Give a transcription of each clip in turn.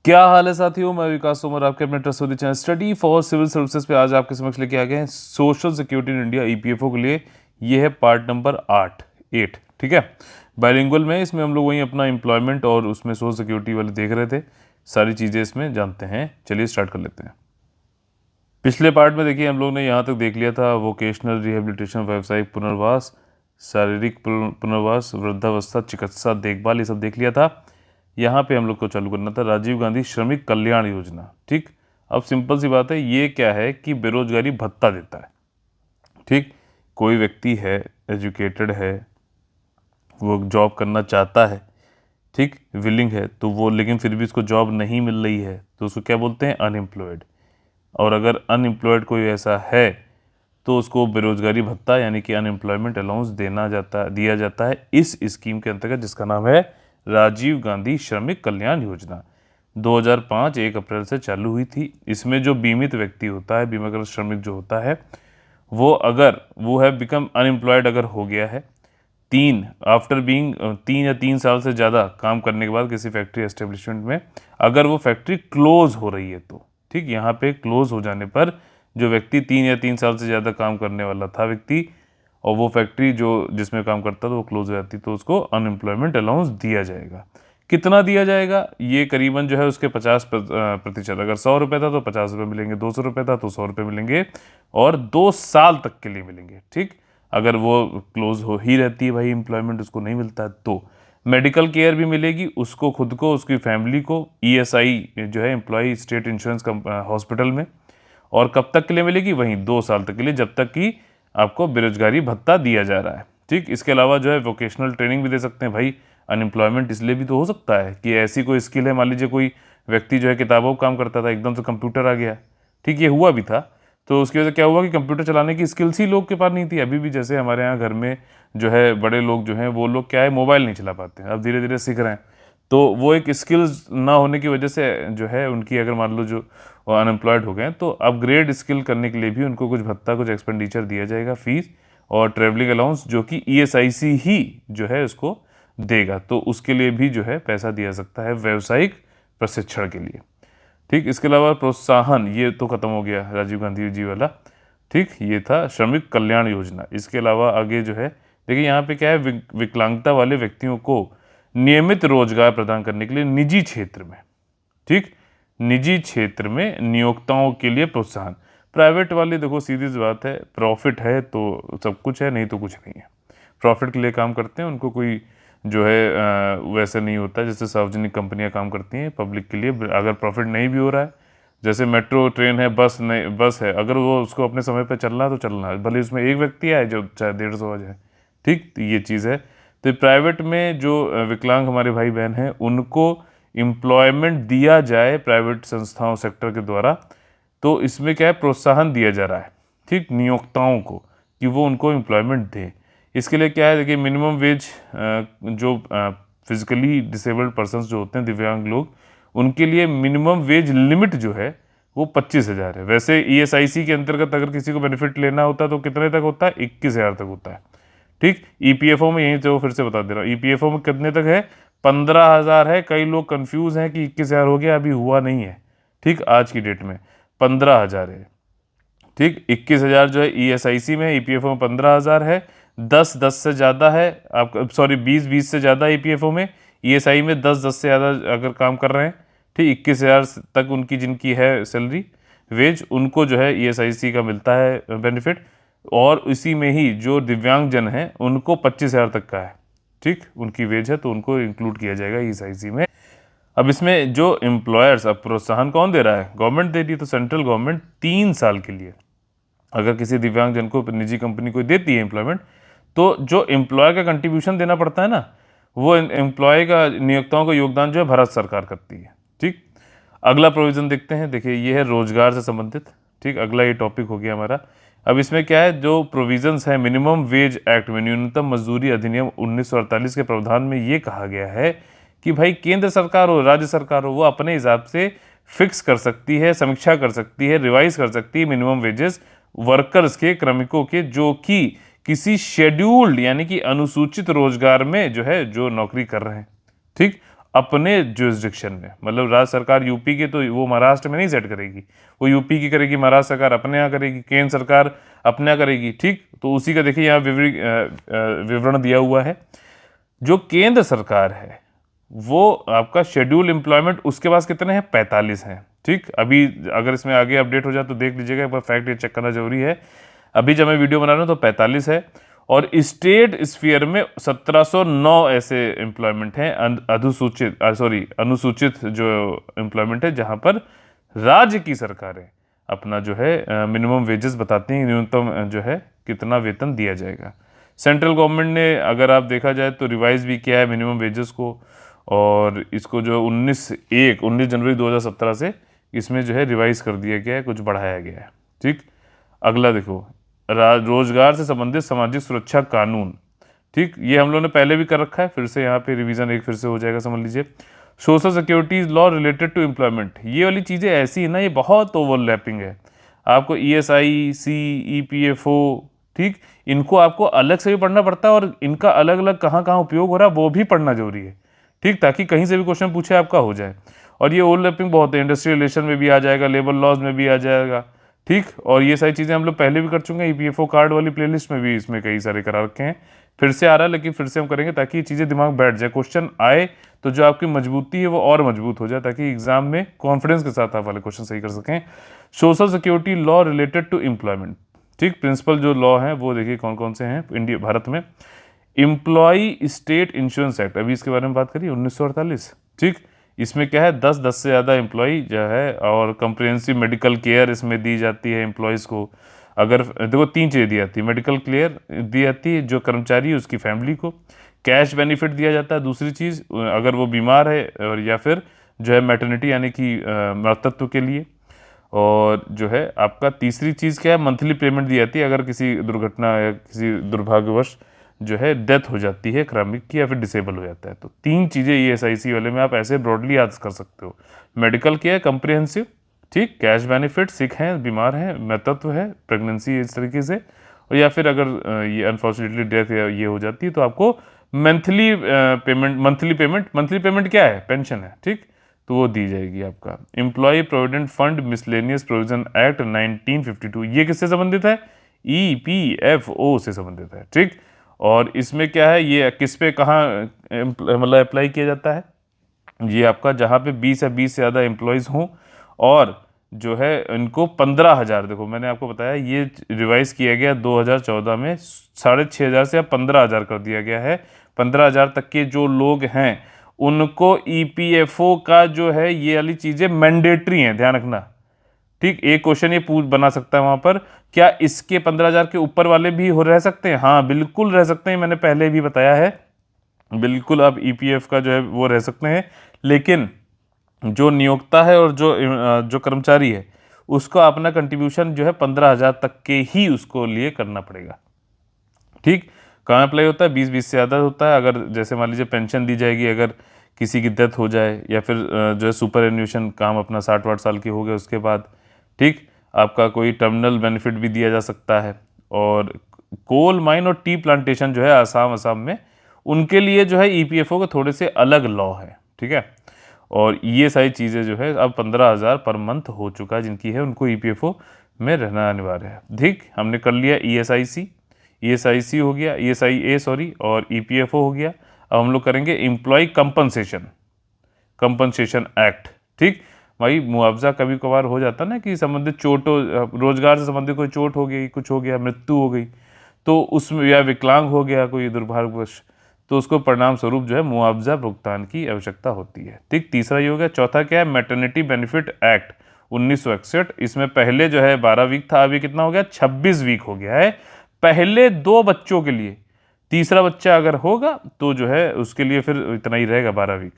क्या हाल है साथियों, मैं विकास तोमर आपके अपने trustworthy channel study for civil services पे आज आपके समक्ष लेके आ गए हैं social security in India EPFO के लिए। ये है पार्ट नंबर 8। ठीक है, बाइलिंगुअल में इसमें हम लोग वहीं अपना एम्प्लॉयमेंट और उसमें सोशल सिक्योरिटी वाले देख रहे थे, सारी चीज़ें इसमें जानते हैं। चलिए स्टार्ट कर लेते हैं। पिछले पार्ट में देखिए हम लोग ने यहाँ तक देख लिया था वोकेशनल रिहेबिलिटेशन, व्यावसायिक पुनर्वास, शारीरिक पुनर्वास, वृद्धावस्था, चिकित्सा देखभाल, ये सब देख लिया था। यहाँ पे हम लोग को चालू करना था राजीव गांधी श्रमिक कल्याण योजना। ठीक, अब सिंपल सी बात है, ये क्या है कि बेरोजगारी भत्ता देता है। ठीक, कोई व्यक्ति है, एजुकेटेड है, वो जॉब करना चाहता है, ठीक, विलिंग है, तो वो लेकिन फिर भी उसको जॉब नहीं मिल रही है तो उसको क्या बोलते हैं, अनएम्प्लॉयड। और अगर अनएम्प्लॉयड कोई ऐसा है तो उसको बेरोजगारी भत्ता यानी कि अनएम्प्लॉयमेंट अलाउंस दिया जाता है इस स्कीम के अंतर्गत, जिसका नाम है राजीव गांधी श्रमिक कल्याण योजना। 2005 1 अप्रैल से चालू हुई थी। इसमें जो बीमित व्यक्ति होता है, बीमाग्रस्त श्रमिक जो होता है, वो है बिकम अनएम्प्लॉयड अगर हो गया है, आफ्टर बीइंग 3 या 3 साल से ज़्यादा काम करने के बाद किसी फैक्ट्री एस्टेब्लिशमेंट में, अगर वो फैक्ट्री क्लोज हो रही है तो, ठीक, यहाँ पे क्लोज हो जाने पर जो व्यक्ति 3 या 3 साल से ज़्यादा काम करने वाला था व्यक्ति, और वो फैक्ट्री जो जिसमें काम करता था वो क्लोज हो जाती, तो उसको अनएम्प्लॉयमेंट अलाउंस दिया जाएगा। कितना दिया जाएगा, ये करीबन जो है उसके 50%। अगर 100 रुपये था तो 50 रुपये मिलेंगे, 200 रुपये था तो 100 रुपये मिलेंगे, और 2 साल तक के लिए मिलेंगे। ठीक, अगर वो क्लोज हो ही रहती है भाई, एम्प्लॉयमेंट उसको नहीं मिलता है तो मेडिकल केयर भी मिलेगी उसको, खुद को, उसकी फैमिली को, ईएसआई जो है एम्प्लॉय स्टेट इंश्योरेंस हॉस्पिटल में। और कब तक के लिए मिलेगी, वहीं 2 साल तक के लिए, जब तक कि आपको बेरोजगारी भत्ता दिया जा रहा है। ठीक, इसके अलावा जो है वोकेशनल ट्रेनिंग भी दे सकते हैं भाई। अनएम्प्लॉयमेंट इसलिए भी तो हो सकता है कि ऐसी कोई स्किल है, मान लीजिए कोई व्यक्ति जो है किताबों का काम करता था, एकदम से कंप्यूटर आ गया। ठीक, ये हुआ भी था, तो उसकी वजह से क्या हुआ कि कंप्यूटर चलाने की स्किल्स ही लोग के पास नहीं थी। अभी भी जैसे हमारे यहाँ घर में जो है बड़े लोग जो हैं, वो लोग क्या है, मोबाइल नहीं चला पाते हैं, अब धीरे धीरे सीख रहे हैं। तो वो एक स्किल्स ना होने की वजह से जो है उनकी, अगर मान लो जो अनएम्प्लॉयड हो गए तो अपग्रेड स्किल करने के लिए भी उनको कुछ भत्ता, कुछ एक्सपेंडिचर दिया जाएगा, फीस और ट्रेवलिंग अलाउंस, जो कि ईएसआईसी ही जो है उसको देगा। तो उसके लिए भी जो है पैसा दिया सकता है व्यावसायिक प्रशिक्षण के लिए। ठीक, इसके अलावा प्रोत्साहन, ये तो खत्म हो गया राजीव गांधी जी वाला। ठीक, ये था श्रमिक कल्याण योजना। इसके अलावा आगे जो है देखिए यहाँ पे क्या है, विकलांगता वाले व्यक्तियों को नियमित रोजगार प्रदान करने के लिए निजी क्षेत्र में, ठीक, निजी क्षेत्र में नियोक्ताओं के लिए प्रोत्साहन। प्राइवेट वाले देखो सीधी सी बात है, प्रॉफिट है तो सब कुछ है, नहीं तो कुछ नहीं है। प्रॉफिट के लिए काम करते हैं, उनको कोई जो है वैसे नहीं होता जैसे सार्वजनिक कंपनियां काम करती हैं पब्लिक के लिए। अगर प्रॉफिट नहीं भी हो रहा है, जैसे मेट्रो ट्रेन है, बस है, अगर वो उसको अपने समय पर चलना है तो चलना है, भले उसमें एक व्यक्ति आए जो चाहे 150 आ जाए। ठीक, तो ये चीज़ है। तो प्राइवेट में जो विकलांग हमारे भाई बहन हैं, उनको एम्प्लॉयमेंट दिया जाए प्राइवेट संस्थाओं सेक्टर के द्वारा, तो इसमें क्या है, प्रोत्साहन दिया जा रहा है, ठीक, नियोक्ताओं को, कि वो उनको एम्प्लॉयमेंट दें। इसके लिए क्या है, देखिए मिनिमम वेज जो फिजिकली डिसेबल्ड पर्सन्स जो होते हैं, दिव्यांग लोग, उनके लिए मिनिमम वेज लिमिट जो है वो 25,000 है। वैसे ईएसआईसी के अंतर्गत अगर किसी को बेनिफिट लेना होता है तो कितने तक होता है, 21,000 तक होता है। ठीक, ईपीएफओ में, यहीं तो फिर से बता दे रहा हूँ, ईपीएफओ में कितने तक है, 15,000 है। कई लोग कंफ्यूज हैं कि 21,000 हो गया, अभी हुआ नहीं है। ठीक, आज की डेट में 15,000 है। ठीक, 21,000 जो है ईएसआईसी में, ईपीएफओ में 15,000 है। 10 से ज़्यादा है आप, सॉरी 20 से ज़्यादा ईपीएफओ में, ईएसआई में 10 से ज़्यादा अगर काम कर रहे हैं, ठीक, 21,000 तक उनकी जिनकी है सैलरी वेज, उनको जो है ईएसआईसी का मिलता है बेनिफिट। और इसी में ही जो दिव्यांगजन हैं उनको 25,000 तक का है। ठीक, उनकी वेज है तो उनको इंक्लूड किया जाएगा ईएसआईसी में। अब इसमें जो एम्प्लॉयर्स, अब प्रोत्साहन कौन दे रहा है, गवर्नमेंट दे रही है। तो सेंट्रल गवर्नमेंट 3 साल के लिए अगर किसी दिव्यांगजन को निजी कंपनी कोई देती है एम्प्लॉयमेंट, तो जो एम्प्लॉय का कंट्रीब्यूशन देना पड़ता है ना, वो एम्प्लॉय का, नियोक्ताओं का योगदान जो है भारत सरकार करती है। ठीक, अगला प्रोविजन देखते हैं, देखिए ये है रोजगार से संबंधित। ठीक, अगला ये टॉपिक हो गया हमारा। अब इसमें क्या है, जो प्रोविजंस है मिनिमम वेज एक्ट में, न्यूनतम मजदूरी अधिनियम 1948 के प्रावधान में ये कहा गया है कि भाई केंद्र सरकार हो, राज्य सरकार हो, वो अपने हिसाब से फिक्स कर सकती है, समीक्षा कर सकती है, रिवाइज कर सकती है मिनिमम वेजेस वर्कर्स के, श्रमिकों के, जो कि किसी शेड्यूल्ड यानी कि अनुसूचित रोजगार में जो है जो नौकरी कर रहे हैं। ठीक, अपने जुरिस्डिक्शन में, मतलब राज्य सरकार यूपी की तो वो महाराष्ट्र में नहीं सेट करेगी, वो यूपी की करेगी, महाराष्ट्र सरकार अपने यहाँ करेगी, केंद्र सरकार अपने यहाँ करेगी। ठीक, तो उसी का देखिए यहाँ विवरण दिया हुआ है। जो केंद्र सरकार है वो आपका शेड्यूल एम्प्लॉयमेंट उसके पास कितने हैं, 45 हैं। ठीक, अभी अगर इसमें आगे अपडेट हो जाए तो देख लीजिएगा, एक बार फैक्ट ये चेक करना जरूरी है। अभी जब मैं वीडियो बना रहा हूँ तो 45 है, और स्टेट स्फीयर में 1709 ऐसे एम्प्लॉयमेंट हैं अनुसूचित जो एम्प्लॉयमेंट है, जहां पर राज्य की सरकारें अपना जो है मिनिमम वेजेस बताती हैं, न्यूनतम जो है कितना वेतन दिया जाएगा। सेंट्रल गवर्नमेंट ने अगर आप देखा जाए तो रिवाइज भी किया है मिनिमम वेजेस को, और इसको जो 19 जनवरी 2017 से इसमें जो है रिवाइज कर दिया गया है, कुछ बढ़ाया गया है। ठीक, अगला देखो, रोजगार से संबंधित सामाजिक सुरक्षा कानून। ठीक, ये हम लोगों ने पहले भी कर रखा है, फिर से यहाँ पे रिवीजन एक फिर से हो जाएगा, समझ लीजिए। Social security law related to employment, ये वाली चीज़ें ऐसी है ना, ये बहुत ओवरलैपिंग है। आपको ESIC, EPFO, ठीक, इनको आपको अलग से भी पढ़ना पड़ता है, और इनका अलग अलग कहाँ कहाँ उपयोग हो रहा है वो भी पढ़ना जरूरी है। ठीक, ताकि कहीं से भी क्वेश्चन पूछे आपका हो जाए। और ये ओवरलैपिंग बहुत है, इंडस्ट्रियल रिलेशन में भी आ जाएगा, लेबर लॉज में भी आ जाएगा। ठीक, और ये सारी चीज़ें हम लोग पहले भी कर चुके हैं, EPFO कार्ड वाली प्लेलिस्ट में भी इसमें कई सारे करा रखे हैं, फिर से आ रहा है, लेकिन फिर से हम करेंगे ताकि ये चीज़ें दिमाग बैठ जाए, क्वेश्चन आए तो जो आपकी मजबूती है वो और मजबूत हो जाए, ताकि एग्जाम में कॉन्फिडेंस के साथ आप वाले क्वेश्चन सही कर सकें। Social security law related to employment. ठीक, प्रिंसिपल जो लॉ हैं वो देखिए कौन कौन से हैं इंडिया भारत में। एम्प्लॉय स्टेट इंश्योरेंस एक्ट, अभी इसके बारे में बात करिए, 1948। ठीक, इसमें क्या है, 10 से ज़्यादा एम्प्लॉय जो है, और कंप्रिहेंसिव मेडिकल केयर इसमें दी जाती है एम्प्लॉयज़ को। अगर देखो 3 चीज़ें दी जाती है, मेडिकल केयर दी जाती है जो कर्मचारी है उसकी फैमिली को, कैश बेनिफिट दिया जाता है दूसरी चीज़ अगर वो बीमार है, और या फिर जो है मैटरनिटी यानी कि मातृत्व के लिए, और जो है आपका तीसरी चीज़ क्या है, मंथली पेमेंट दी जाती है अगर किसी दुर्घटना या किसी दुर्भाग्यवश जो है डेथ हो जाती है क्रमिक की, या फिर डिसेबल हो जाता है। तो 3 चीज़ें ESIC वाले में आप ऐसे ब्रॉडली याद कर सकते हो, मेडिकल केयर, कंप्रिहेंसिव, ठीक, कैश बेनिफिट, सिक हैं, बीमार हैं, मातृत्व है, प्रेगनेंसी, इस तरीके से, और या फिर अगर ये अनफॉर्चुनेटली डेथ या ये हो जाती है तो आपको मंथली पेमेंट क्या है, पेंशन है। ठीक, तो वो दी जाएगी आपका। Employ provident fund miscellaneous provision act 1952, ये किससे संबंधित है, EPFO से संबंधित है। ठीक, और इसमें क्या है, ये किस पे कहाँ मतलब अप्लाई किया जाता है, ये आपका जहाँ पे 20 या 20 से ज़्यादा एम्प्लॉयज़ हों, और जो है इनको 15,000, देखो मैंने आपको बताया ये रिवाइज किया गया 2014 में, 6,500 से अब 15,000 कर दिया गया है। 15,000 तक के जो लोग हैं उनको EPFO का जो है ये वाली चीज़ें मैंडेटरी हैं, ध्यान रखना। ठीक, एक क्वेश्चन ये पूछ बना सकता है वहां पर, क्या इसके 15,000 के ऊपर वाले भी हो रह सकते हैं, हाँ बिल्कुल रह सकते हैं, मैंने पहले भी बताया है, बिल्कुल आप EPF का जो है वो रह सकते हैं, लेकिन जो नियोक्ता है और जो कर्मचारी है उसको अपना कंट्रीब्यूशन जो है 15,000 तक के ही उसको लिए करना पड़ेगा। ठीक, कहाँ अप्लाई होता है, 20 से ज़्यादा होता है, अगर जैसे मान लीजिए पेंशन दी जाएगी अगर किसी की डेथ हो जाए, या फिर जो है सुपर एन्यूशन काम अपना 60-60 साल के हो गए उसके बाद। ठीक, आपका कोई टर्मिनल बेनिफिट भी दिया जा सकता है। और कोल माइन और टी प्लांटेशन जो है असम में, उनके लिए जो है EPFO के थोड़े से अलग लॉ है। ठीक है, और ये सारी चीज़ें जो है अब 15,000 पर मंथ हो चुका है जिनकी है, उनको EPFO में रहना अनिवार्य है। ठीक, हमने कर लिया ESIC हो गया, ESIA सॉरी, और EPFO हो गया। अब हम लोग करेंगे एम्प्लॉय कंपनसेशन एक्ट। ठीक, भाई मुआवजा कभी कभार हो जाता ना कि संबंधित चोट हो, रोजगार से संबंधित कोई चोट हो गई, कुछ हो गया, मृत्यु हो गई, तो उसमें या विकलांग हो गया कोई दुर्भाग्यवश, तो उसको परिणाम स्वरूप जो है मुआवजा भुगतान की आवश्यकता होती है। ठीक, तीसरा ये हो गया। चौथा क्या है, मैटरनिटी बेनिफिट एक्ट 1961, इसमें पहले जो है 12 वीक था, अभी कितना हो गया, 26 वीक हो गया है, पहले 2 बच्चों के लिए, तीसरा बच्चा अगर होगा तो जो है उसके लिए फिर इतना ही रहेगा 12 वीक।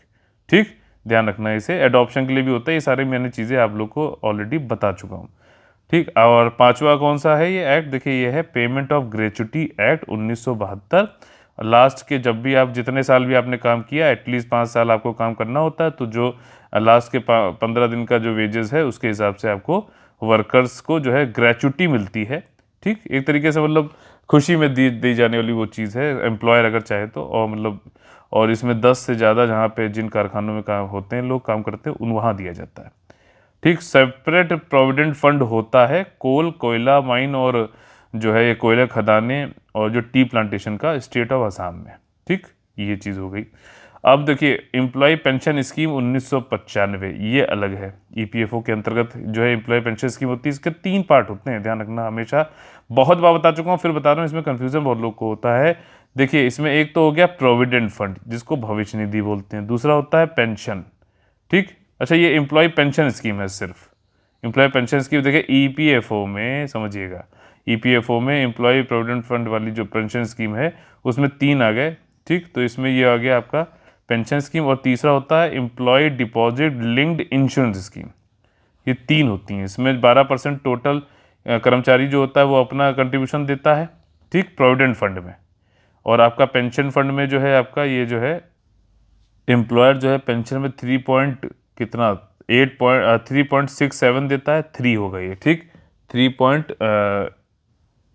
ठीक, ध्यान रखना है, इसे एडॉप्शन के लिए भी होता है, ये सारे मैंने चीज़ें आप लोग को ऑलरेडी बता चुका हूँ। ठीक, और पांचवा कौन सा है ये एक्ट, देखिए ये है payment of gratuity act 1972। Last के जब भी आप जितने साल भी आपने काम किया, एटलीस्ट 5 साल आपको काम करना होता है, तो जो लास्ट के 15 दिन का जो वेजेस है उसके हिसाब से आपको वर्कर्स को जो है ग्रेच्युटी मिलती है। ठीक, एक तरीके से मतलब खुशी में दी जाने वाली वो चीज़ है, एम्प्लॉयर अगर चाहे तो, और मतलब और इसमें 10 से ज़्यादा जहाँ पे जिन कारखानों में काम होते हैं लोग काम करते हैं उन वहाँ दिया जाता है। ठीक, सेपरेट प्रोविडेंट फंड होता है कोल, कोयला माइन और जो है ये कोयला खदानें और जो टी प्लांटेशन का स्टेट ऑफ असम में। ठीक, ये चीज़ हो गई। अब देखिए एम्प्लॉय पेंशन स्कीम 1995, ये अलग है। ईपीएफओ के अंतर्गत जो है एम्प्लॉय पेंशन स्कीम होती है, इसके 3 पार्ट होते हैं, ध्यान रखना हमेशा। बहुत बार बता चुका हूँ, फिर बता रहा हूँ, इसमें कन्फ्यूजन बहुत लोग को होता है। देखिए इसमें एक तो हो गया प्रोविडेंट फंड जिसको भविष्य निधि बोलते हैं, दूसरा होता है पेंशन। ठीक, अच्छा ये एम्प्लॉय पेंशन स्कीम है सिर्फ, एम्प्लॉय पेंशन स्कीम। देखिए ईपीएफओ में समझिएगा, ईपीएफओ में एम्प्लॉय प्रोविडेंट फंड वाली जो पेंशन स्कीम है उसमें 3 आ गए। ठीक, तो इसमें ये आ गया आपका पेंशन स्कीम, और तीसरा होता है employ deposit linked insurance scheme. ये 3 होती हैं। इसमें 12% टोटल कर्मचारी जो होता है वो अपना कंट्रीब्यूशन देता है, ठीक, प्रोविडेंट फंड में। और आपका पेंशन फंड में जो है आपका ये जो है एम्प्लॉयर जो है पेंशन में 3 पॉइंट कितना 3.67 देता है, 3 हो गई है। ठीक, 3 पॉइंट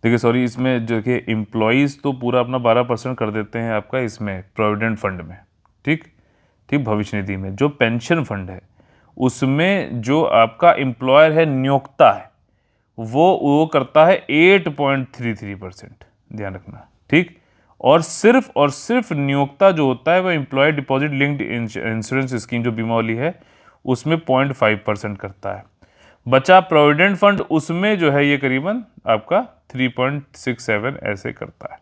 देखिए सॉरी, इसमें जो कि एम्प्लॉयज़ तो पूरा अपना 12% कर देते हैं आपका इसमें प्रोविडेंट फंड में। ठीक, ठीक, भविष्य निधि में। जो पेंशन फंड है उसमें जो आपका एम्प्लॉयर है, नियोक्ता है, वो करता है 8.33%, ध्यान रखना। ठीक, और सिर्फ नियोक्ता जो होता है वो employ deposit linked insurance scheme जो बीमा वाली है उसमें 0.5% करता है। बचा प्रोविडेंट फंड, उसमें जो है ये करीबन आपका 3.67 ऐसे करता है।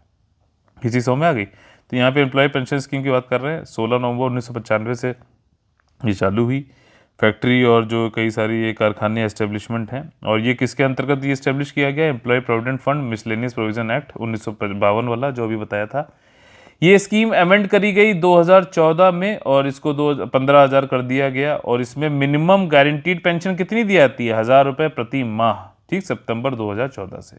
किसी समझ में आ गई? तो यहाँ पे एम्प्लॉय पेंशन स्कीम की बात कर रहे हैं। 16 नवंबर 1995 से ये चालू हुई। फैक्ट्री और जो कई सारी ये कारखाने एस्टेब्लिशमेंट हैं, और ये किसके अंतर्गत ये एस्टेब्लिश किया गया? Employ provident fund miscellaneous provision act 1952 वाला, जो अभी बताया था। ये स्कीम अमेंड करी गई 2014 में और इसको 15,000 कर दिया गया, और इसमें मिनिमम गारंटीड पेंशन कितनी दी जाती है? 1,000 रुपये प्रति माह। ठीक, सितंबर 2014 से।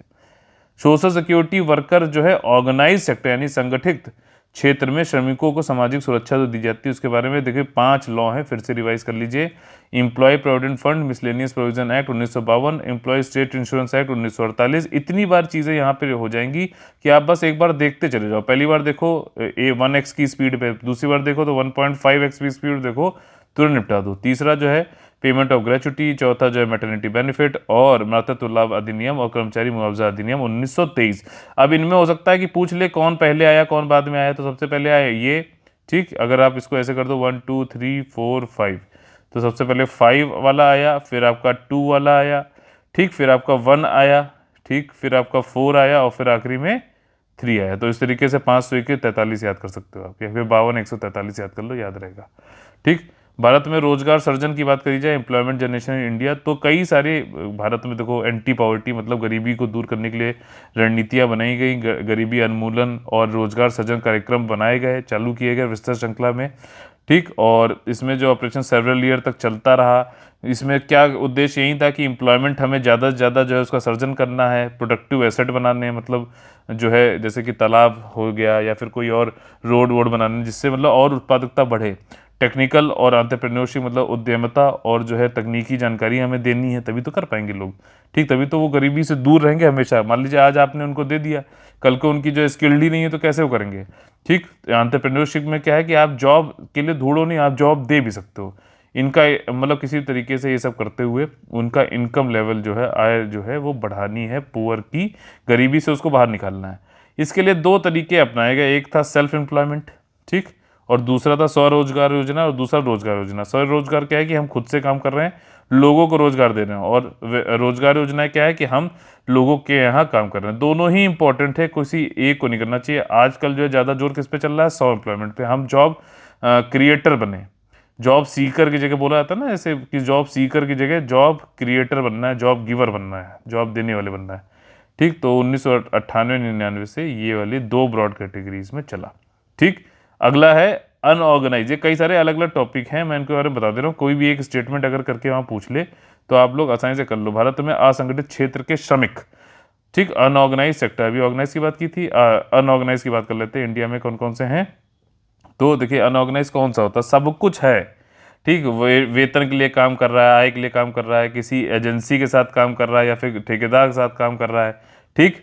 सोशल सिक्योरिटी वर्कर जो है ऑर्गेनाइज सेक्टर यानी संगठित क्षेत्र में श्रमिकों को सामाजिक सुरक्षा तो दी जाती है, उसके बारे में देखिए 5 लॉ हैं, फिर से रिवाइज कर लीजिए। Employ provident fund miscellaneous provision act 1952, employ state insurance act 1948। इतनी बार चीज़ें यहाँ पे हो जाएंगी कि आप बस एक बार देखते चले जाओ। पहली बार देखो 1x की स्पीड पे, दूसरी बार देखो तो 1.5x की स्पीड देखो, तुरंत निपटा दो। तीसरा जो है पेमेंट ऑफ ग्रेचुटी, चौथा जो है मैटरनिटी बेनिफिट, और मातृत्व लाभ अधिनियम और कर्मचारी मुआवजा अधिनियम 1923। अब इनमें हो सकता है कि पूछ ले कौन पहले आया कौन बाद में आया, तो सबसे पहले आया ये। ठीक, अगर आप इसको ऐसे कर दो 1 2 3 4 5, तो सबसे पहले 5 वाला आया, फिर आपका 2 वाला आया, ठीक, फिर आपका 1 आया, ठीक, फिर आपका 4 आया, और फिर आखिरी में 3 आया। तो इस तरीके से 543 याद कर सकते हो आप, या फिर 52 143 याद कर लो, याद रहेगा। ठीक, भारत में रोजगार सर्जन की बात करी जाए, एम्प्लॉयमेंट जनरेशन इन इंडिया, तो कई सारे भारत में देखो एंटी पॉवर्टी मतलब गरीबी को दूर करने के लिए रणनीतियां बनाई गई, गरीबी उन्मूलन और रोजगार सर्जन कार्यक्रम बनाए गए, चालू किए गए विस्तृत श्रृंखला में। ठीक, और इसमें जो ऑपरेशन सेवरल ईयर तक चलता रहा, इसमें क्या उद्देश्य यही था कि एम्प्लॉयमेंट हमें ज़्यादा से ज़्यादा जो है उसका सर्जन करना है, प्रोडक्टिव एसेट बनाने हैं, मतलब जो है जैसे कि तालाब हो गया या फिर कोई और रोड वोड बनाने, जिससे मतलब और उत्पादकता बढ़े। टेक्निकल और एंटरप्रेन्योरशिप मतलब उद्यमता और जो है तकनीकी जानकारी हमें देनी है, तभी तो कर पाएंगे लोग। ठीक, तभी तो वो गरीबी से दूर रहेंगे हमेशा। मान लीजिए आज आपने उनको दे दिया, कल को उनकी जो स्किल्ड ही नहीं है तो कैसे वो करेंगे? ठीक, एंटरप्रेन्योरशिप में क्या है कि आप जॉब के लिए ढूंढो नहीं, आप जॉब दे भी सकते हो। इनका मतलब किसी तरीके से ये सब करते हुए उनका इनकम लेवल जो है, आय जो है वो बढ़ानी है, पुअर की गरीबी से उसको बाहर निकालना है। इसके लिए 2 तरीके अपनाए गए, एक था सेल्फ एम्प्लॉयमेंट, ठीक, और दूसरा था स्वरोजगार योजना, और दूसरा रोजगार योजना। स्वरोजगार क्या है कि हम खुद से काम कर रहे हैं, लोगों को रोजगार दे रहे हैं, और रोजगार योजना क्या है कि हम लोगों के यहाँ काम कर रहे हैं। दोनों ही इंपॉर्टेंट है, किसी एक को नहीं करना चाहिए। आजकल जो है ज़्यादा जोर किस पे चल रहा है? स्व एम्प्लॉयमेंट पे। हम जॉब क्रिएटर बने, जॉब सीकर की जगह बोला जाता है ना ऐसे कि जॉब सीकर की जगह जॉब क्रिएटर बनना है, जॉब गिवर बनना है, जॉब देने वाले बनना है। ठीक, तो 1998-99 से ये वाली 2 ब्रॉड कैटेगरीज में चला। ठीक, अगला है अनऑर्गेनाइज। ये कई सारे अलग अलग टॉपिक हैं, मैं इनके बारे में बता दे रहा हूँ। कोई भी एक स्टेटमेंट अगर करके वहाँ पूछ ले तो आप लोग आसानी से कर लो। भारत में असंगठित क्षेत्र के श्रमिक, ठीक, अनऑर्गेनाइज सेक्टर, अभी ऑर्गेनाइज की बात की थी, अनऑर्गेनाइज की बात कर लेते हैं। इंडिया में कौन कौन से हैं? तो देखिए अनऑर्गेनाइज कौन सा होता है? सब कुछ है। ठीक, वेतन के लिए काम कर रहा है, आय के लिए काम कर रहा है, किसी एजेंसी के साथ काम कर रहा है, या फिर ठेकेदार के साथ काम कर रहा है। ठीक,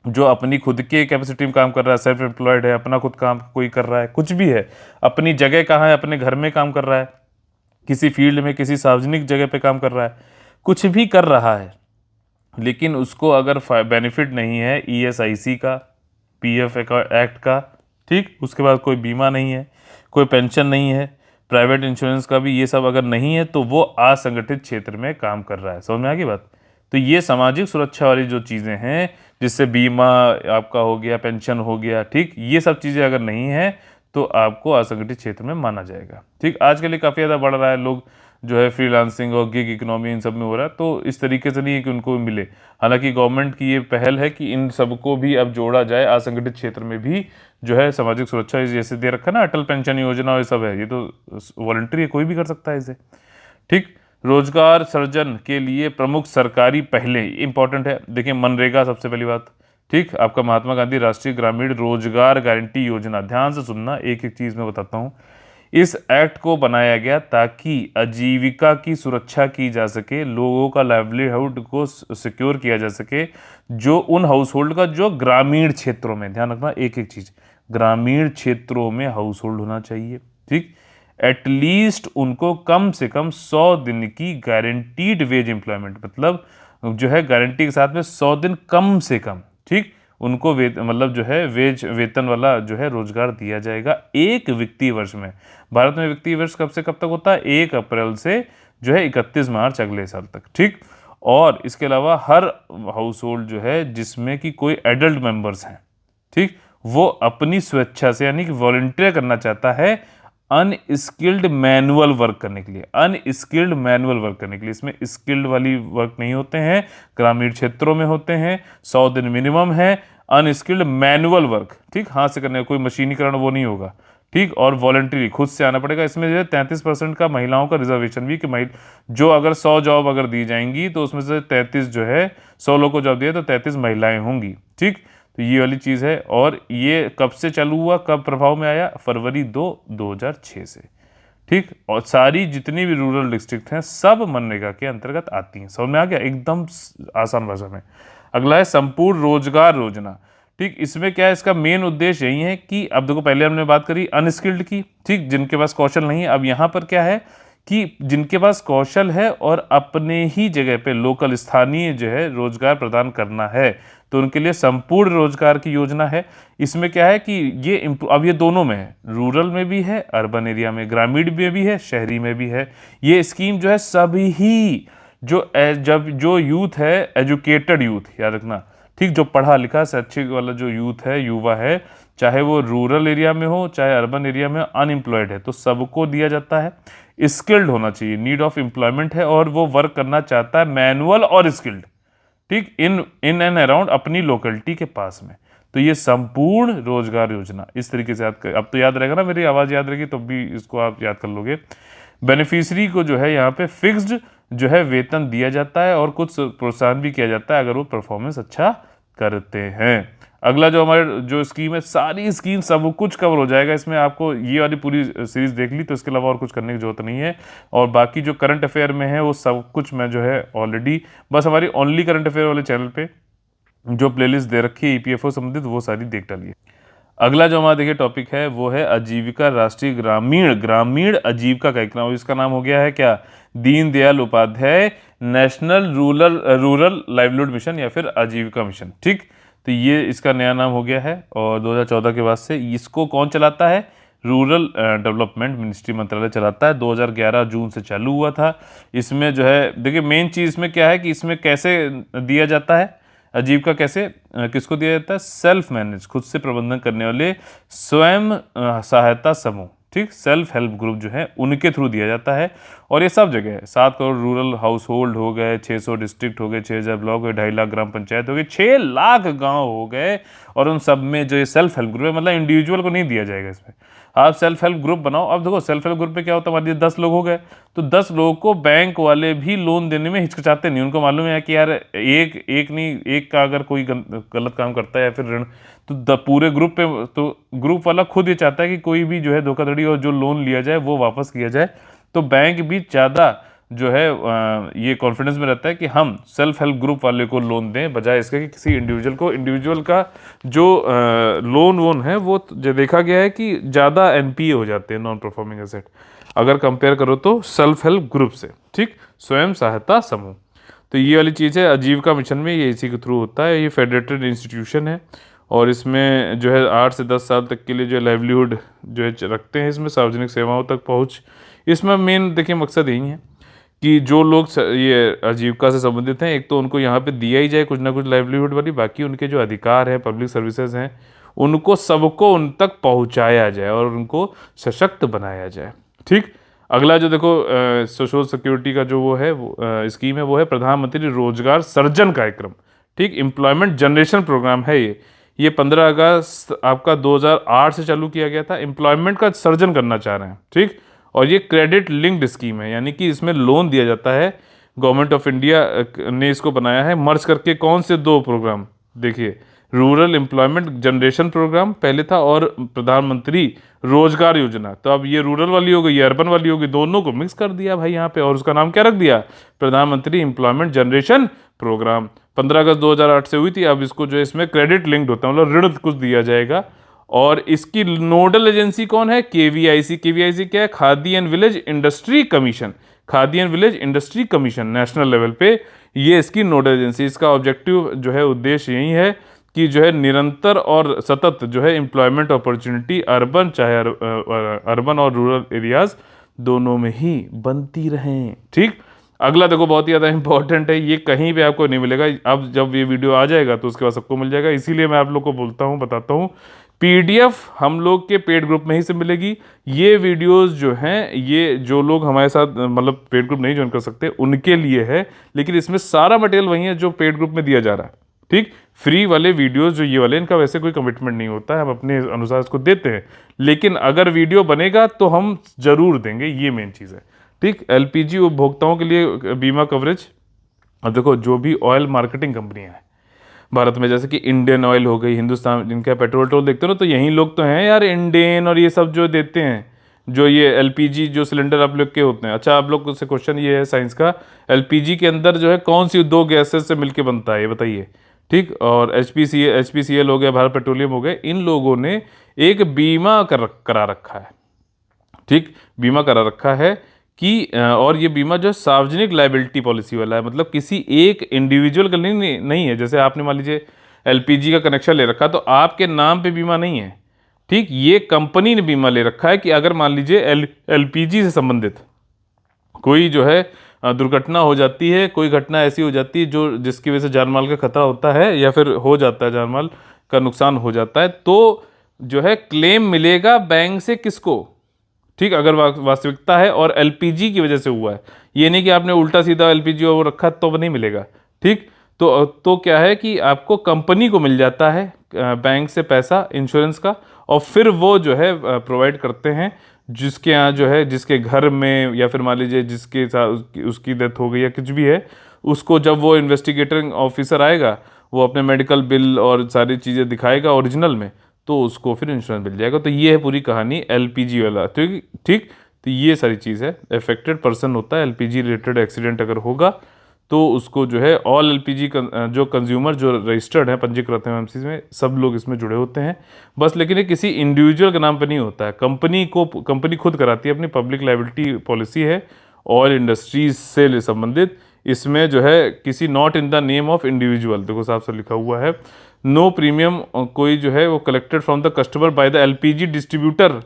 जो अपनी खुद के कैपेसिटी में काम कर रहा है, सेल्फ एम्प्लॉयड है, अपना खुद काम कोई कर रहा है, कुछ भी है, अपनी जगह कहाँ है, अपने घर में काम कर रहा है, किसी फील्ड में किसी सार्वजनिक जगह पे काम कर रहा है, कुछ भी कर रहा है, लेकिन उसको अगर बेनिफिट नहीं है ईएसआईसी का, पीएफ एक्ट का, ठीक, उसके बाद कोई बीमा नहीं है, कोई पेंशन नहीं है, प्राइवेट इंश्योरेंस का भी, ये सब अगर नहीं है तो वो असंगठित क्षेत्र में काम कर रहा है। समझ में आ गई बात? तो ये सामाजिक सुरक्षा वाली जो चीज़ें हैं, जिससे बीमा आपका हो गया, पेंशन हो गया, ठीक, ये सब चीज़ें अगर नहीं है तो आपको असंगठित क्षेत्र में माना जाएगा। ठीक, आज के लिए काफ़ी ज़्यादा बढ़ रहा है, लोग जो है फ्रीलांसिंग और गिग इकोनॉमी इन सब में हो रहा है, तो इस तरीके से नहीं है कि उनको भी मिले। हालांकि गवर्नमेंट की ये पहल है कि इन सबको भी अब जोड़ा जाए, असंगठित क्षेत्र में भी जो है सामाजिक सुरक्षा जैसे दे रखा है ना, अटल पेंशन योजना और ये सब है, ये तो वॉलंटरी है, कोई भी कर सकता है इसे। ठीक, रोजगार सृजन के लिए प्रमुख सरकारी पहले इंपॉर्टेंट है, देखिए मनरेगा सबसे पहली बात। ठीक, आपका महात्मा गांधी राष्ट्रीय ग्रामीण रोजगार गारंटी योजना, ध्यान से सुनना, एक एक चीज मैं बताता हूँ। इस एक्ट को बनाया गया ताकि आजीविका की सुरक्षा की जा सके, लोगों का लाइवलीहुड को सिक्योर किया जा सके, जो उन हाउस होल्ड का जो ग्रामीण क्षेत्रों में, ध्यान रखना एक एक चीज, ग्रामीण क्षेत्रों में हाउस होल्ड होना चाहिए। ठीक, एटलीस्ट उनको कम से कम 100 दिन की गारंटीड वेज एम्प्लॉयमेंट, मतलब जो है गारंटी के साथ में 100 दिन कम से कम, ठीक, उनको मतलब जो है वेतन वाला जो है रोजगार दिया जाएगा एक वित्तीय वर्ष में। भारत में वित्तीय वर्ष कब से कब तक होता है? 1 अप्रैल से जो है 31 मार्च अगले साल तक। ठीक, और इसके अलावा हर हाउस होल्ड जो है जिसमें कि कोई एडल्ट मेंबर्स हैं, ठीक, वो अपनी स्वेच्छा से यानी कि वॉलंटियर करना चाहता है अनस्किल्ड मैनुअल वर्क करने के लिए, अनस्किल्ड मैनुअल वर्क करने के लिए, इसमें स्किल्ड वाली वर्क नहीं होते हैं, ग्रामीण क्षेत्रों में होते हैं, 100 दिन मिनिमम है, अनस्किल्ड मैनुअल वर्क, ठीक, हाथ से करने, कोई मशीनीकरण वो नहीं होगा। ठीक, और वॉलंटरी खुद से आना पड़ेगा। इसमें जो है 33% का महिलाओं का रिजर्वेशन भी, कि जो अगर 100 जॉब अगर दी जाएंगी तो उसमें से 33 जो है, 100 लोग को जॉब दिया तो 33 महिलाएं होंगी। ठीक, तो ये वाली चीज़ है, और ये कब से चालू हुआ, कब प्रभाव में आया? फरवरी 2006 से। ठीक, और सारी जितनी भी रूरल डिस्ट्रिक्ट हैं सब मनरेगा के अंतर्गत आती हैं। समझ में आ गया? एकदम आसान भाषा में। अगला है संपूर्ण रोजगार योजना। ठीक, इसमें क्या है, इसका मेन उद्देश्य यही है कि अब देखो, पहले हमने बात करी अनस्किल्ड की, ठीक, जिनके पास कौशल नहीं है। अब यहाँ पर क्या है कि जिनके पास कौशल है और अपने ही जगह पे लोकल स्थानीय जो है रोजगार प्रदान करना है, तो उनके लिए संपूर्ण रोजगार की योजना है। इसमें क्या है कि ये अब ये दोनों में है, रूरल में भी है, अर्बन एरिया में, ग्रामीण में भी है, शहरी में भी है। ये स्कीम जो है सभी जो यूथ है, एजुकेटेड यूथ, याद रखना, ठीक, जो पढ़ा लिखा से अच्छे वाला जो यूथ है, युवा है, चाहे वो रूरल एरिया में हो चाहे अर्बन एरिया में, अनएम्प्लॉयड है, तो सबको दिया जाता है। स्किल्ड होना चाहिए, नीड ऑफ एम्प्लॉयमेंट है, और वो वर्क करना चाहता है मैनुअल और स्किल्ड, ठीक, इन इन एंड अराउंड अपनी लोकेलिटी के पास में। तो ये संपूर्ण रोजगार योजना इस तरीके से याद कर, अब तो याद रहेगा ना, मेरी आवाज़ याद रहेगी तो भी इसको आप याद कर लोगे। बेनिफिशरी को जो है यहाँ पे फिक्स्ड जो है वेतन दिया जाता है, और कुछ प्रोत्साहन भी किया जाता है अगर वो परफॉर्मेंस अच्छा करते हैं। अगला जो हमारे जो स्कीम है, सारी स्कीम सब कुछ कवर हो जाएगा इसमें। आपको ये वाली पूरी सीरीज देख ली तो इसके अलावा और कुछ करने की जरूरत नहीं है। और बाकी जो करंट अफेयर में है वो सब कुछ मैं जो है ऑलरेडी, बस हमारी ओनली करंट अफेयर वाले चैनल पे जो प्लेलिस्ट दे रखी है ईपीएफओ संबंधित, वो सारी देख डालिए। अगला जो हमारा देखिए टॉपिक है वो है आजीविका राष्ट्रीय ग्रामीण ग्रामीण आजीविका कार्यक्रम। इसका नाम हो गया है क्या? Deendayal Upadhyay national rural livelihood mission, या फिर आजीविका मिशन। ठीक, तो ये इसका नया नाम हो गया है, और 2014 के बाद से इसको कौन चलाता है? रूरल डेवलपमेंट मिनिस्ट्री मंत्रालय चलाता है। 2011 जून से चालू हुआ था। इसमें जो है देखिए मेन चीज़ इसमें क्या है कि इसमें कैसे दिया जाता है आजीविका, कैसे किसको दिया जाता है? सेल्फ मैनेज, खुद से प्रबंधन करने वाले स्वयं सहायता समूह, ठीक, सेल्फ हेल्प ग्रुप जो है उनके थ्रू दिया जाता है। और ये सब जगह है। 7 करोड़ रूरल हाउस होल्ड हो गए, 600 डिस्ट्रिक्ट हो गए, 6000 ब्लॉक हो गए, 2.5 लाख ग्राम पंचायत हो गए, 6 लाख गांव हो गए, और उन सब में जो ये सेल्फ हेल्प ग्रुप है, मतलब इंडिविजुअल को नहीं दिया जाएगा इसमें। आप सेल्फ हेल्प ग्रुप बनाओ। अब देखो सेल्फ हेल्प ग्रुप पे क्या होता है, मान लीजिए 10 लोग हो गए, तो 10 लोगों को बैंक वाले भी लोन देने में हिचकिचाते नहीं। उनको मालूम है कि यार एक का अगर कोई गलत काम करता है या फिर ऋण, तो पूरे ग्रुप पे, तो ग्रुप वाला खुद ये चाहता है कि कोई भी जो है धोखाधड़ी और जो लोन लिया जाए वो वापस किया जाए। तो बैंक भी ज़्यादा जो है ये कॉन्फिडेंस में रहता है कि हम सेल्फ हेल्प ग्रुप वाले को लोन दें, बजाय इसके कि किसी इंडिविजुअल को। इंडिविजुअल का जो लोन वोन है वो जो देखा गया है कि ज़्यादा एनपीए हो जाते हैं, नॉन परफॉर्मिंग एसेट, अगर कंपेयर करो तो सेल्फ हेल्प ग्रुप से। ठीक, स्वयं सहायता समूह। तो ये वाली चीज़ है, आजीविका मिशन में ये इसी के थ्रू होता है। ये फेडरेटेड इंस्टीट्यूशन है और इसमें जो है 8 से 10 साल तक के लिए जो लाइवलीहुड जो है रखते हैं, इसमें सार्वजनिक सेवाओं तक पहुँच। इसमें मेन देखिए मकसद यही है कि जो लोग ये आजीविका से संबंधित हैं, एक तो उनको यहाँ पे दिया ही जाए कुछ ना कुछ लाइवलीहुड वाली, बाकी उनके जो अधिकार हैं, पब्लिक सर्विसेज हैं, उनको सबको उन तक पहुँचाया जाए और उनको सशक्त बनाया जाए। ठीक, अगला जो देखो सोशल सिक्योरिटी का जो वो है स्कीम है, वो है प्रधानमंत्री रोजगार सृजन कार्यक्रम। ठीक, एम्प्लॉयमेंट जनरेशन प्रोग्राम है ये 15 अगस्त आपका 2008 से चालू किया गया था। एम्प्लॉयमेंट का सृजन करना चाह रहे हैं। ठीक, और ये क्रेडिट लिंक्ड स्कीम है, यानी कि इसमें लोन दिया जाता है। गवर्नमेंट ऑफ इंडिया ने इसको बनाया है मर्ज करके। कौन से दो प्रोग्राम देखिए, रूरल एम्प्लॉयमेंट जनरेशन प्रोग्राम पहले था और प्रधानमंत्री रोजगार योजना। तो अब ये रूरल वाली हो गई, ये अर्बन वाली हो गई, दोनों को मिक्स कर दिया भाई यहाँ पे, और उसका नाम क्या रख दिया, प्रधानमंत्री एम्प्लॉयमेंट जनरेशन प्रोग्राम। 15 अगस्त 2008 से हुई थी। अब इसको जो है इसमें क्रेडिट लिंक्ड होता है, मतलब ऋण कुछ दिया जाएगा। और इसकी नोडल एजेंसी कौन है, केवीआईसी। केवीआईसी क्या है, khadi and village industry commission. Khadi and village industry commission national level पे ये इसकी नोडल एजेंसी। इसका ऑब्जेक्टिव जो है, उद्देश्य यही है कि जो है निरंतर और सतत जो है एम्प्लॉयमेंट अपॉर्चुनिटी अर्बन, चाहे अर्बन और रूरल एरियाज दोनों में ही बनती रहें। ठीक, अगला देखो बहुत ही ज़्यादा इंपॉर्टेंट है, ये कहीं पे आपको नहीं मिलेगा। अब जब ये वीडियो आ जाएगा तो उसके बाद सबको मिल जाएगा, इसीलिए मैं आप लोग को बोलता हूँ, बताता हूँ। पीडीएफ हम लोग के पेड ग्रुप में ही से मिलेगी। ये वीडियोस जो हैं, ये जो लोग हमारे साथ मतलब पेड ग्रुप नहीं ज्वाइन कर सकते उनके लिए है, लेकिन इसमें सारा मटेरियल वही है जो पेड ग्रुप में दिया जा रहा है। ठीक, फ्री वाले वीडियोस जो ये वाले, इनका वैसे कोई कमिटमेंट नहीं होता है, हम अपने अनुसार इसको देते हैं, लेकिन अगर वीडियो बनेगा तो हम जरूर देंगे, ये मेन चीज़ है। ठीक, एलपीजी उपभोक्ताओं के लिए बीमा कवरेज। अब देखो, जो भी ऑयल मार्केटिंग कंपनियां हैं भारत में, जैसे कि इंडियन ऑयल हो गई, हिंदुस्तान, जिनका पेट्रोल टोल देखते हो ना, तो यही लोग तो हैं यार, इंडियन और ये सब जो देते हैं, जो ये एलपीजी जो सिलेंडर आप लोग के होते हैं। अच्छा, आप लोग से क्वेश्चन ये है साइंस का, एलपीजी के अंदर जो है कौन सी दो गैसेस से मिलके बनता है, ये बताइए। ठीक, और एचपीसीएल हो गया, भारत पेट्रोलियम हो गए, इन लोगों ने एक बीमा करा रखा है। ठीक, बीमा करा रखा है कि और ये बीमा जो है सार्वजनिक लायबिलिटी पॉलिसी वाला है, मतलब किसी एक इंडिविजुअल का नहीं है। जैसे आपने मान लीजिए एलपीजी का कनेक्शन ले रखा, तो आपके नाम पे बीमा नहीं है। ठीक, ये कंपनी ने बीमा ले रखा है कि अगर मान लीजिए एलपीजी से संबंधित कोई जो है दुर्घटना हो जाती है, कोई घटना ऐसी हो जाती है जो जिसकी वजह से जान माल का खतरा होता है, या फिर हो जाता है, जान माल का नुकसान हो जाता है, तो जो है क्लेम मिलेगा बैंक से किसको। ठीक, अगर वास्तविकता है और एलपीजी की वजह से हुआ है, ये नहीं कि आपने उल्टा सीधा एलपीजी वो रखा तो नहीं मिलेगा। ठीक, तो क्या है कि आपको कंपनी को मिल जाता है बैंक से पैसा इंश्योरेंस का, और फिर वो जो है प्रोवाइड करते हैं जिसके यहाँ जो है, जिसके घर में, या फिर मान लीजिए जिसके साथ उसकी डेथ हो गई या कुछ भी है, उसको जब वो इन्वेस्टिगेटिंग ऑफिसर आएगा, वो अपने मेडिकल बिल और सारी चीज़ें दिखाएगा ओरिजिनल में, तो उसको फिर इंश्योरेंस मिल जाएगा। तो ये है पूरी कहानी एलपीजी वाला। ठीक ठीक, तो ये सारी चीज़ है। अफेक्टेड पर्सन होता है, एलपीजी रिलेटेड एक्सीडेंट अगर होगा तो उसको जो है ऑल एलपीजी जो कंज्यूमर जो रजिस्टर्ड है, पंजीकृत हैं एमसी में, सब लोग इसमें जुड़े होते हैं बस। लेकिन ये किसी इंडिविजुअल के नाम पे नहीं होता है, कंपनी खुद कराती है, अपनी पब्लिक लायबिलिटी पॉलिसी है ऑयल इंडस्ट्रीज से संबंधित। इसमें जो है किसी not in the name of individual, देखो साफ साफ लिखा हुआ है, नो प्रीमियम कोई जो है वो collected from the customer by the LPG distributor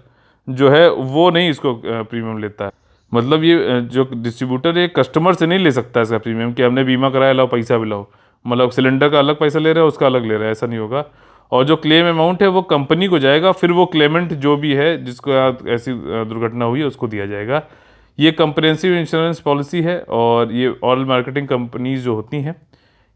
जो है वो नहीं इसको प्रीमियम लेता है। मतलब ये जो डिस्ट्रीब्यूटर है कस्टमर से नहीं ले सकता इसका प्रीमियम कि हमने बीमा कराया लाओ पैसा भी लाओ, मतलब सिलेंडर का अलग पैसा ले रहा है उसका अलग ले रहा है, ऐसा नहीं होगा। और जो क्लेम अमाउंट है वो कंपनी को जाएगा, फिर वो क्लेमेंट जो भी है जिसको ऐसी दुर्घटना हुई है उसको दिया जाएगा। ये कंप्रिहेंसिव इंश्योरेंस पॉलिसी है, और ये ऑयल मार्केटिंग कंपनीज जो होती हैं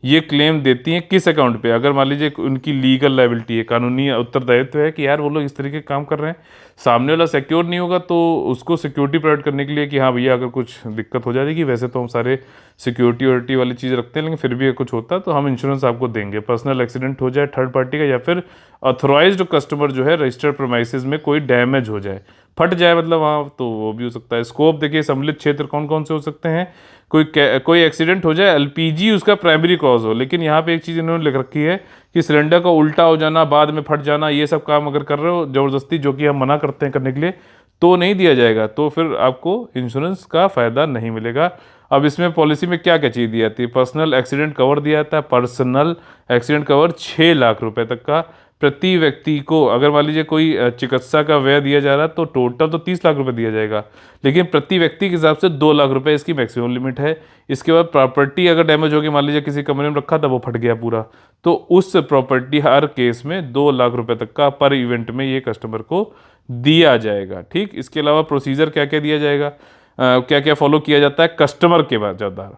ये क्लेम देती हैं किस अकाउंट पे, अगर मान लीजिए उनकी लीगल लायबिलिटी है, कानूनी उत्तरदायित्व है कि यार वो लोग इस तरीके काम कर रहे हैं, सामने वाला सिक्योर नहीं होगा तो उसको सिक्योरिटी प्रोवाइड करने के लिए कि हाँ भैया अगर कुछ दिक्कत हो जाएगी, वैसे तो हम सारे सिक्योरिटी वाली चीज़ रखते हैं, लेकिन फिर भी कुछ होता है तो हम इंश्योरेंस आपको देंगे। पर्सनल एक्सीडेंट हो जाए थर्ड पार्टी का, या फिर अथोराइज्ड कस्टमर जो है रजिस्टर्ड प्रीमाइसेस में कोई डैमेज हो जाए, फट जाए मतलब वहाँ, तो वो भी हो सकता है। स्कोप देखिए, सम्मिलित क्षेत्र कौन कौन से हो सकते हैं, कोई एक्सीडेंट हो जाए, एलपीजी उसका प्राइमरी कॉज हो, लेकिन यहाँ पे एक चीज़ इन्होंने लिख रखी है कि सिलेंडर का उल्टा हो जाना, बाद में फट जाना, ये सब काम अगर कर रहे हो ज़बरदस्ती, जो कि हम मना करते हैं करने के लिए, तो नहीं दिया जाएगा, तो फिर आपको इंश्योरेंस का फ़ायदा नहीं मिलेगा। अब इसमें पॉलिसी में क्या क्या चीज़ दी जाती है, पर्सनल एक्सीडेंट कवर दिया जाता है, पर्सनल एक्सीडेंट कवर 6 लाख रुपए तक का प्रति व्यक्ति को। अगर मान लीजिए कोई चिकित्सा का व्यय दिया जा रहा है तो टोटल तो 30 लाख रुपए दिया जाएगा, लेकिन प्रति व्यक्ति के हिसाब से 2 लाख रुपए इसकी मैक्सिमम लिमिट है। इसके बाद प्रॉपर्टी अगर डैमेज होगी, मान लीजिए किसी कमरे में रखा था वो फट गया पूरा, तो उस प्रॉपर्टी हर केस में 2 लाख रुपए तक का पर इवेंट में ये कस्टमर को दिया जाएगा। ठीक, इसके अलावा प्रोसीजर क्या क्या दिया जाएगा, क्या क्या फॉलो किया जाता है कस्टमर के बाद ज़्यादा।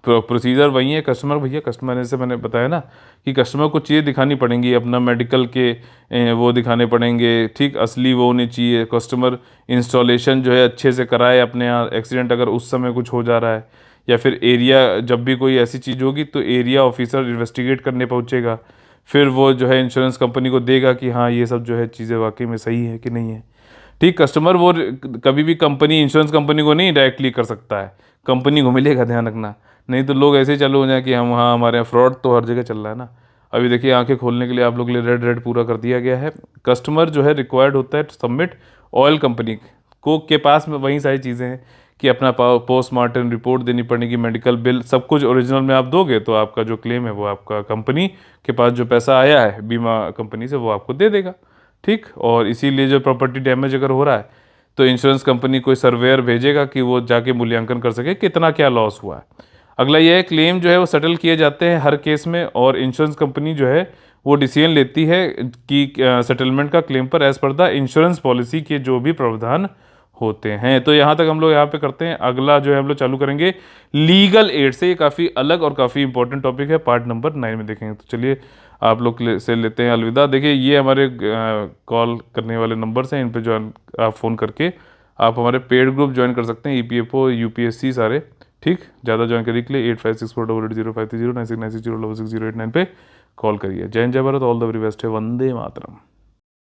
प्रोसीजर वही है, कस्टमर भैया, कस्टमर जैसे मैंने बताया ना कि कस्टमर को चीज़ें दिखानी पड़ेंगी, अपना मेडिकल के वो दिखाने पड़ेंगे, ठीक, असली वो होनी चाहिए। कस्टमर इंस्टॉलेशन जो है अच्छे से कराए अपने यहाँ, एक्सीडेंट अगर उस समय कुछ हो जा रहा है, या फिर एरिया जब भी कोई ऐसी चीज़ होगी तो एरिया ऑफिसर इन्वेस्टिगेट करने पहुँचेगा, फिर वो जो है इंश्योरेंस कंपनी को देगा कि हाँ ये सब जो है चीज़ें वाकई में सही है कि नहीं है। ठीक, कस्टमर वो कभी भी कंपनी, इंश्योरेंस कंपनी को नहीं डायरेक्टली कर सकता है, कंपनी को मिलेगा, ध्यान रखना, नहीं तो लोग ऐसे ही चालू हो जाए कि हम, हाँ हमारे यहाँ फ्रॉड तो हर जगह चल रहा है ना। अभी देखिए आंखें खोलने के लिए आप लोग के लिए रेड रेड पूरा कर दिया गया है। कस्टमर जो है रिक्वायर्ड होता है टू सबमिट ऑयल कंपनी को के पास में वही सारी चीज़ें हैं कि अपना पोस्टमार्टम रिपोर्ट देनी पड़ेगी, मेडिकल बिल, सब कुछ ओरिजिनल में आप दोगे तो आपका जो क्लेम है वो आपका कंपनी के पास जो पैसा आया है बीमा कंपनी से वो आपको दे देगा। ठीक, और इसीलिए जो प्रॉपर्टी डैमेज अगर हो रहा है तो इंश्योरेंस कंपनी कोई सर्वेयर भेजेगा कि वो जाके मूल्यांकन कर सके कितना क्या लॉस हुआ है। अगला ये है, क्लेम जो है वो सेटल किए जाते हैं हर केस में, और इंश्योरेंस कंपनी जो है वो डिसीजन लेती है कि सेटलमेंट का क्लेम पर as per the insurance policy के जो भी प्रावधान होते हैं। तो यहाँ तक हम लोग यहाँ पे करते हैं। अगला जो है हम लोग चालू करेंगे लीगल एड से। ये काफ़ी अलग और काफ़ी इंपॉर्टेंट टॉपिक है, पार्ट नंबर 9 में देखेंगे। तो चलिए आप लोग से लेते हैं अलविदा। देखिए ये हमारे कॉल करने वाले नंबर्स हैं, इन पे जो आप फ़ोन करके आप हमारे पेड ग्रुप ज्वाइन कर सकते हैं, EPFO UPSC सारे। ठीक, ज़्यादा जानकारी के लिए 8564880530 9696060608 पे कॉल करिए। जय हिंद, जय Bharat, all the very best है, वंदे मातरम।